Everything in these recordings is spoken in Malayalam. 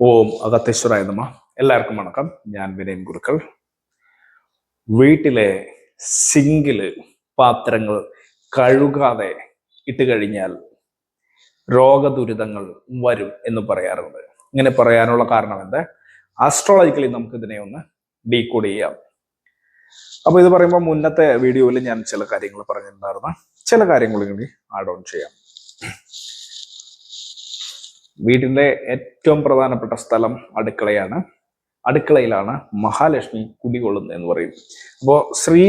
ഓം അഗത്തേശ്വരായ നമഃ. എല്ലാവർക്കും വണക്കം. ഞാൻ വിനയൻ ഗുരുക്കൾ. വീട്ടിലെ സിങ്കില് പാത്രങ്ങൾ കഴുകാതെ ഇട്ട് കഴിഞ്ഞാൽ രോഗദുരിതങ്ങൾ വരും എന്ന് പറയാറുണ്ട്. ഇങ്ങനെ പറയാനുള്ള കാരണം എന്താ? ആസ്ട്രോളജിക്കലി നമുക്ക് ഇതിനെ ഒന്ന് ഡീകോഡ് ചെയ്യാം. അപ്പൊ ഇത് പറയുമ്പോൾ മുന്നത്തെ വീഡിയോയിൽ ഞാൻ ചില കാര്യങ്ങൾ പറഞ്ഞിട്ടുണ്ടായിരുന്നു. ചില കാര്യങ്ങൾ കൂടി ആഡ് ഓൺ ചെയ്യാം. വീട്ടിന്റെ ഏറ്റവും പ്രധാനപ്പെട്ട സ്ഥലം അടുക്കളയാണ്. അടുക്കളയിലാണ് മഹാലക്ഷ്മി കുടികൊള്ളുന്നത് എന്ന് പറയും. അപ്പോൾ സ്ത്രീ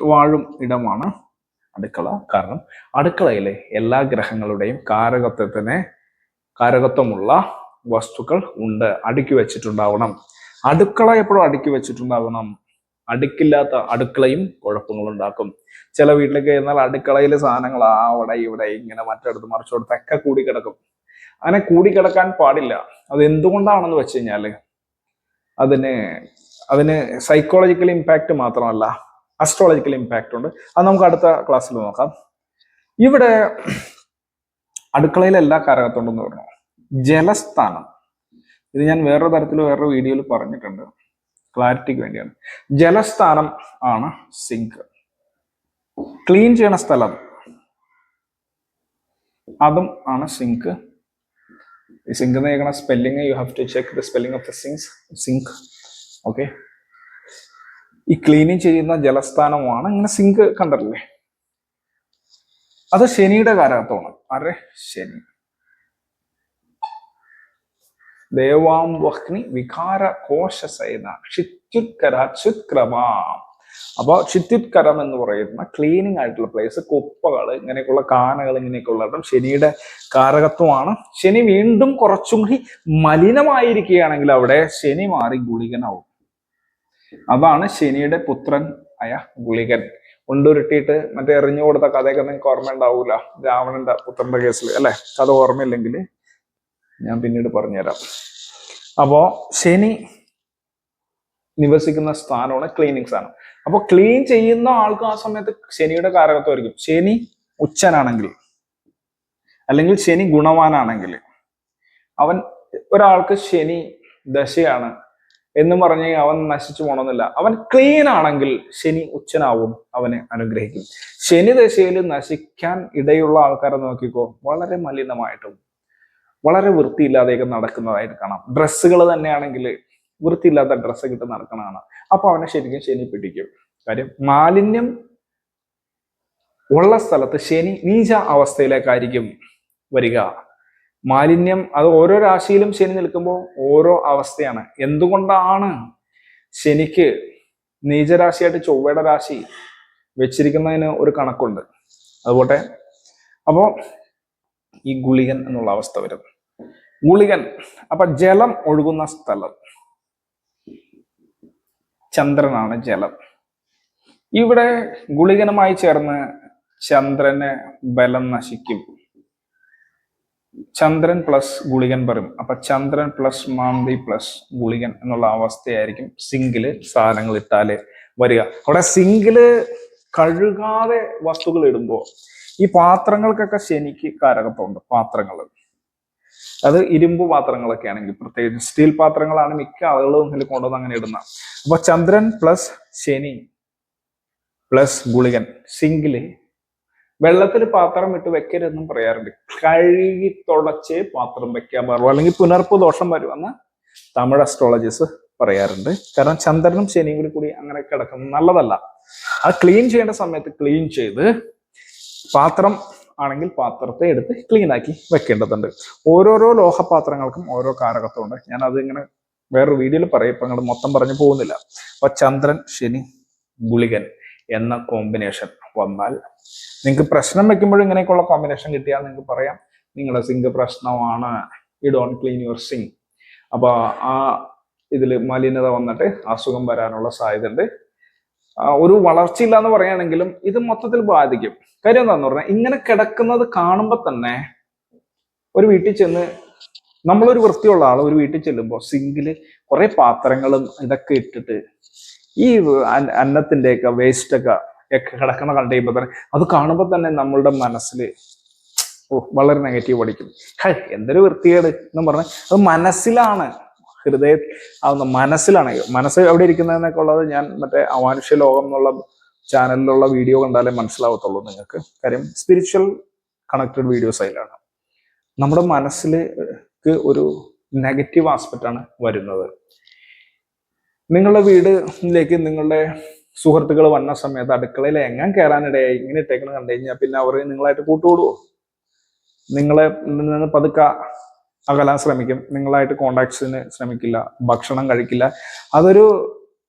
വാഴും ഇടമാണ് അടുക്കള. കാരണം അടുക്കളയിലെ എല്ലാ ഗ്രഹങ്ങളുടെയും കാരകത്വമുള്ള വസ്തുക്കൾ ഉണ്ട്, അടുക്കി വെച്ചിട്ടുണ്ടാവണം. അടുക്കള എപ്പോഴും അടുക്കി വെച്ചിട്ടുണ്ടാവണം. അടുക്കില്ലാത്ത അടുക്കളയും കുഴപ്പങ്ങളുണ്ടാക്കും. ചില വീട്ടിലേക്ക് ചെന്നാൽ അടുക്കളയിലെ സാധനങ്ങൾ അവിടെ ഇവിടെ ഇങ്ങനെ മറ്റടുത്ത് മറിച്ചോടത്തൊക്കെ കൂടി കിടക്കും. അങ്ങനെ കൂടിക്കിടക്കാൻ പാടില്ല. അത് എന്തുകൊണ്ടാണെന്ന് വെച്ച് കഴിഞ്ഞാല് അതിന് സൈക്കോളജിക്കൽ ഇമ്പാക്ട് മാത്രമല്ല, അസ്ട്രോളജിക്കൽ ഇമ്പാക്ട് ഉണ്ട്. അത് നമുക്ക് അടുത്ത ക്ലാസ്സിൽ നോക്കാം. ഇവിടെ അടുക്കളയിൽ എല്ലാ കാരകത്തുണ്ടെന്ന് പറഞ്ഞു. ജലസ്ഥാനം, ഇത് ഞാൻ വേറൊരു വീഡിയോയിൽ പറഞ്ഞിട്ടുണ്ട്, ക്ലാരിറ്റിക്ക് വേണ്ടിയാണ്. ജലസ്ഥാനം ആണ് സിങ്ക്. ക്ലീൻ ചെയ്യണ സ്ഥലം അതും ആണ് സിങ്ക്. സിങ്ക് എന്ന് കേൾക്കണ spelling, you have to check the spelling of the zinc. Okay, ഈ ക്ലീനിങ് ചെയ്യുന്ന ജലസ്ഥാനമാണ് ഇങ്ങനെ സിങ്ക് കണ്ടല്ലേ. അത് ശനിയുടെ കാരകത്വമാണ്. ആരെ? ശനി. ദേവാംബഗ്നി വികാര കോശസേന ക്ഷിത്യുത്കരാച്യുത്ക്രമാം. അപ്പൊ ക്ഷിത്യുത്കരം എന്ന് പറയുന്ന ക്ലീനിങ് ആയിട്ടുള്ള പ്ലേസ്, കുപ്പകൾ, ഇങ്ങനെയൊക്കെയുള്ള കാനകൾ, ഇങ്ങനെയൊക്കെയുള്ള ശനിയുടെ കാരകത്വമാണ്. ശനി വീണ്ടും കുറച്ചും കൂടി മലിനമായിരിക്കുകയാണെങ്കിൽ അവിടെ ശനി മാറി ഗുളികനാവും. അതാണ് ശനിയുടെ പുത്രൻ ആയ ഗുളികൻ. കൊണ്ടുരുട്ടിയിട്ട് മറ്റേ എറിഞ്ഞു കൊടുത്ത കഥയൊക്കെ നിങ്ങൾക്ക് ഓർമ്മ ഉണ്ടാവൂല, രാവണന്റെ പുത്രന്റെ കേസിൽ അല്ലെ. കഥ ഓർമ്മയില്ലെങ്കിൽ ഞാൻ പിന്നീട് പറഞ്ഞുതരാം. അപ്പോ ശനി നിവസിക്കുന്ന സ്ഥാനമാണ് ക്ലീനിങ് സ്ഥാനം. അപ്പൊ ക്ലീൻ ചെയ്യുന്ന ആൾക്ക് ആ സമയത്ത് ശനിയുടെ കാരകത്വമായിരിക്കും. ശനി ഉച്ചനാണെങ്കിൽ അല്ലെങ്കിൽ ശനി ഗുണവാനാണെങ്കിൽ, ഒരാൾക്ക് ശനി ദശയാണ് എന്ന് പറഞ്ഞ് അവൻ നശിച്ചു പോകണമെന്നില്ല. അവൻ ക്ലീൻ ആണെങ്കിൽ ശനി ഉച്ചനാവും, അവനെ അനുഗ്രഹിക്കും. ശനി ദശയിൽ നശിക്കാൻ ഇടയുള്ള ആൾക്കാരെ നോക്കിക്കോ, വളരെ മലിനമായിട്ടും വളരെ വൃത്തിയില്ലാതെയൊക്കെ നടക്കുന്നതായിട്ട് കാണാം. ഡ്രസ്സുകൾ തന്നെയാണെങ്കിൽ വൃത്തിയില്ലാത്ത ഡ്രസ്സൊക്കെ ഇട്ട് നടക്കണതാണ്. അപ്പൊ അവനെ ശരിക്കും ശനി പിടിക്കും. കാര്യം മാലിന്യം ഉള്ള സ്ഥലത്ത് ശനി നീച അവസ്ഥയിലേക്കായിരിക്കും വരിക. മാലിന്യം അത് ഓരോ രാശിയിലും ശനി നിൽക്കുമ്പോൾ ഓരോ അവസ്ഥയാണ്. എന്തുകൊണ്ടാണ് ശനിക്ക് നീചരാശിയായിട്ട് ചൊവ്വയുടെ രാശി വെച്ചിരിക്കുന്നതിന് ഒരു കണക്കുണ്ട്. അതുപോലെ അപ്പോ ഈ ഗുളികൻ എന്നുള്ള അവസ്ഥ വരും. ഗുളികൻ അപ്പൊ ജലം ഒഴുകുന്ന സ്ഥലം, ചന്ദ്രനാണ് ജലം. ഇവിടെ ഗുളികനുമായി ചേർന്ന് ചന്ദ്രന് ബലം നശിക്കും. ചന്ദ്രൻ പ്ലസ് ഗുളികൻ വരും. അപ്പൊ ചന്ദ്രൻ പ്ലസ് മാന്തി പ്ലസ് ഗുളികൻ എന്നുള്ള അവസ്ഥയായിരിക്കും സിങ്കില് സാധനങ്ങൾ ഇട്ടാല് വരിക. അവിടെ സിങ്കില് കഴുകാതെ വസ്തുക്കൾ ഇടുമ്പോ ഈ പാത്രങ്ങൾക്കൊക്കെ ശനിക്ക് കാരകത്വമുണ്ട്. പാത്രങ്ങൾ അത് ഇരുമ്പ് പാത്രങ്ങളൊക്കെ ആണെങ്കിൽ, പ്രത്യേകിച്ച് സ്റ്റീൽ പാത്രങ്ങളാണ് മിക്ക ആളുകളും ഇതിൽ കൊണ്ടുവന്ന് അങ്ങനെ ഇടുന്ന. അപ്പൊ ചന്ദ്രൻ പ്ലസ് ശനി പ്ലസ് ഗുളികൻ സിങ്കില്. വെള്ളത്തിൽ പാത്രം ഇട്ട് വെക്കരുതെന്നും പറയാറുണ്ട്. കഴുകി തുടച്ചേ പാത്രം വെക്കാൻ പാടുള്ളൂ, അല്ലെങ്കിൽ പുനർപ്പ് ദോഷം വരുമെന്ന് തമിഴ് അസ്ട്രോളജീസ് പറയാറുണ്ട്. കാരണം ചന്ദ്രനും ശനിയും കൂടി അങ്ങനെ കിടക്കുന്നത് നല്ലതല്ല. അത് ക്ലീൻ ചെയ്യേണ്ട സമയത്ത് ക്ലീൻ ചെയ്ത്, പാത്രം ആണെങ്കിൽ പാത്രത്തെ എടുത്ത് ക്ലീൻ ആക്കി വെക്കേണ്ടതുണ്ട്. ഓരോരോ ലോഹപാത്രങ്ങൾക്കും ഓരോ കാരകത്വമുണ്ട്. ഞാൻ അത് ഇങ്ങനെ വേറൊരു വീഡിയോയിൽ പറയും, ഇപ്പൊ നിങ്ങൾ മൊത്തം പറഞ്ഞു പോകുന്നില്ല. അപ്പൊ ചന്ദ്രൻ ശനി ഗുളികൻ എന്ന കോമ്പിനേഷൻ വന്നാൽ നിങ്ങൾക്ക് പ്രശ്നം വെക്കുമ്പോഴും ഇങ്ങനെയൊക്കെയുള്ള കോമ്പിനേഷൻ കിട്ടിയാൽ നിങ്ങൾക്ക് പറയാം നിങ്ങളുടെ സിങ്ക് പ്രശ്നമാണ്, you don't clean your sink. അപ്പൊ ആ ഇതിൽ മലിനത വന്നിട്ട് അസുഖം വരാനുള്ള സാധ്യത ഉണ്ട്. ഒരു വളർച്ചയില്ല എന്ന് പറയുകയാണെങ്കിലും ഇത് മൊത്തത്തിൽ ബാധിക്കും. കാര്യം എന്താന്ന് പറഞ്ഞാൽ, ഇങ്ങനെ കിടക്കുന്നത് കാണുമ്പോൾ തന്നെ ഒരു വീട്ടിൽ ചെന്ന്, നമ്മളൊരു വൃത്തിയുള്ള ആൾ ഒരു വീട്ടിൽ ചെല്ലുമ്പോൾ സിങ്കില് കുറെ പാത്രങ്ങളും ഇതൊക്കെ ഇട്ടിട്ട് ഈ അന്നത്തിന്റെയൊക്കെ വേസ്റ്റൊക്കെ കിടക്കണ കണ്ടു കഴിയുമ്പോൾ തന്നെ, അത് കാണുമ്പോൾ തന്നെ നമ്മളുടെ മനസ്സിൽ വളരെ നെഗറ്റീവ് അടിക്കും. എന്തൊരു വൃത്തികേട് എന്ന് പറഞ്ഞാൽ അത് മനസ്സിലാണ്. ഹൃദയ ആവുന്ന മനസ്സിലാണ്. മനസ്സ് എവിടെ ഇരിക്കുന്നതെന്നൊക്കെ ഉള്ളത് ഞാൻ മറ്റേ അമാനുഷ്യ ലോകം എന്നുള്ള ചാനലിലുള്ള വീഡിയോ കണ്ടാലേ മനസ്സിലാവത്തുള്ളൂ നിങ്ങൾക്ക്. കാര്യം സ്പിരിച്വൽ കണക്റ്റഡ് വീഡിയോസ് അതിലാണ്. നമ്മുടെ മനസ്സിലേക്ക് ഒരു നെഗറ്റീവ് ആസ്പെക്റ്റ് ആണ് വരുന്നത്. നിങ്ങളുടെ വീട്ടിലേക്ക് നിങ്ങളുടെ സുഹൃത്തുക്കൾ വന്ന സമയത്ത് അടുക്കളയിൽ എങ്ങനെ കയറാനിടയായി ഇങ്ങനെ ഇട്ടേക്കണ കണ്ടു കഴിഞ്ഞാൽ പിന്നെ അവർ നിങ്ങളായിട്ട് കൂട്ടുകൂടുവോ? നിങ്ങളെ നിന്ന് പതുക്കെ അകലാൻ ശ്രമിക്കും, നിങ്ങളായിട്ട് കോണ്ടാക്ട്സിന് ശ്രമിക്കില്ല, ഭക്ഷണം കഴിക്കില്ല. അതൊരു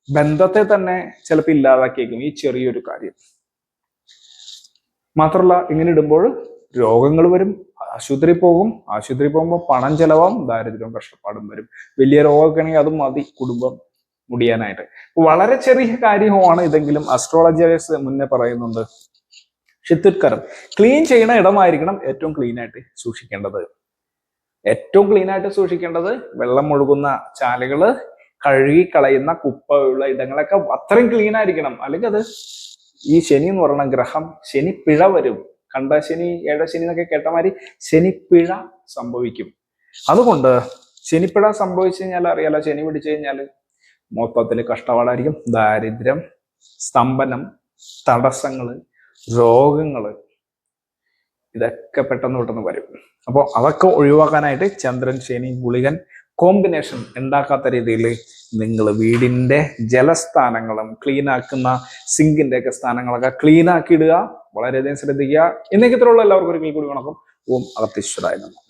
ബന്ധത്തെ തന്നെ ചിലപ്പോൾ ഇല്ലാതാക്കിയേക്കും ഈ ചെറിയൊരു കാര്യം. മാത്രമല്ല ഇങ്ങനെ ഇടുമ്പോൾ രോഗങ്ങൾ വരും, ആശുപത്രി പോകും, ആശുപത്രി പോകുമ്പോൾ പണം ചെലവാകും, ദാരിദ്ര്യവും കഷ്ടപ്പാടും വരും. വലിയ രോഗമൊക്കെ ആണെങ്കിൽ അത് മതി കുടുംബം മുടിയാനായിട്ട്. വളരെ ചെറിയ കാര്യമാണ് ഇതെങ്കിലും അസ്ട്രോളജേഴ്സ് മുന്നേ പറയുന്നുണ്ട്. ഷിത്തുത്കരം ക്ലീൻ ചെയ്യണ ഇടമായിരിക്കണം ഏറ്റവും ക്ലീൻ ആയിട്ട് സൂക്ഷിക്കേണ്ടത്. ഏറ്റവും ക്ലീൻ ആയിട്ട് സൂക്ഷിക്കേണ്ടത് വെള്ളം ഒഴുകുന്ന ചാലുകള്, കഴുകി കളയുന്ന കുപ്പയുള്ള ഇടങ്ങളൊക്കെ അത്രയും ക്ലീൻ ആയിരിക്കണം. അല്ലെങ്കിൽ അത് ഈ ശനി എന്ന് പറയുന്ന ഗ്രഹം ശനി പിഴ വരും. കണ്ട ശനി ഏഴ ശനി എന്നൊക്കെ കേട്ട മാതിരി ശനി പിഴ സംഭവിക്കും. അതുകൊണ്ട് ശനിപ്പിഴ സംഭവിച്ചു കഴിഞ്ഞാൽ അറിയാലോ, ശനി പിടിച്ചു കഴിഞ്ഞാൽ മൊത്തത്തിൽ കഷ്ടപ്പാടായിരിക്കും. ദാരിദ്ര്യം, സ്തംഭനം, തടസ്സങ്ങള്, രോഗങ്ങള്, ഇതൊക്കെ പെട്ടെന്ന് വരും. അപ്പോൾ അതൊക്കെ ഒഴിവാക്കാനായിട്ട് ചന്ദ്രൻ ശനി ഗുളികൻ കോമ്പിനേഷൻ ഉണ്ടാക്കാത്ത രീതിയിൽ നിങ്ങൾ വീടിന്റെ ജലസ്ഥാനങ്ങളും ക്ലീൻ ആക്കുന്ന സിങ്കിന്റെ ഒക്കെ സ്ഥാനങ്ങളൊക്കെ ക്ലീൻ ആക്കി ഇടുക. വളരെയധികം ശ്രദ്ധിക്കുക. ഇന്നേക്ക് ഇത്രയുള്ള എല്ലാവർക്കും ഒരിക്കൽ കൂടി വണക്കം. ഓം അഗത്തീശ്വരായ നമഃ.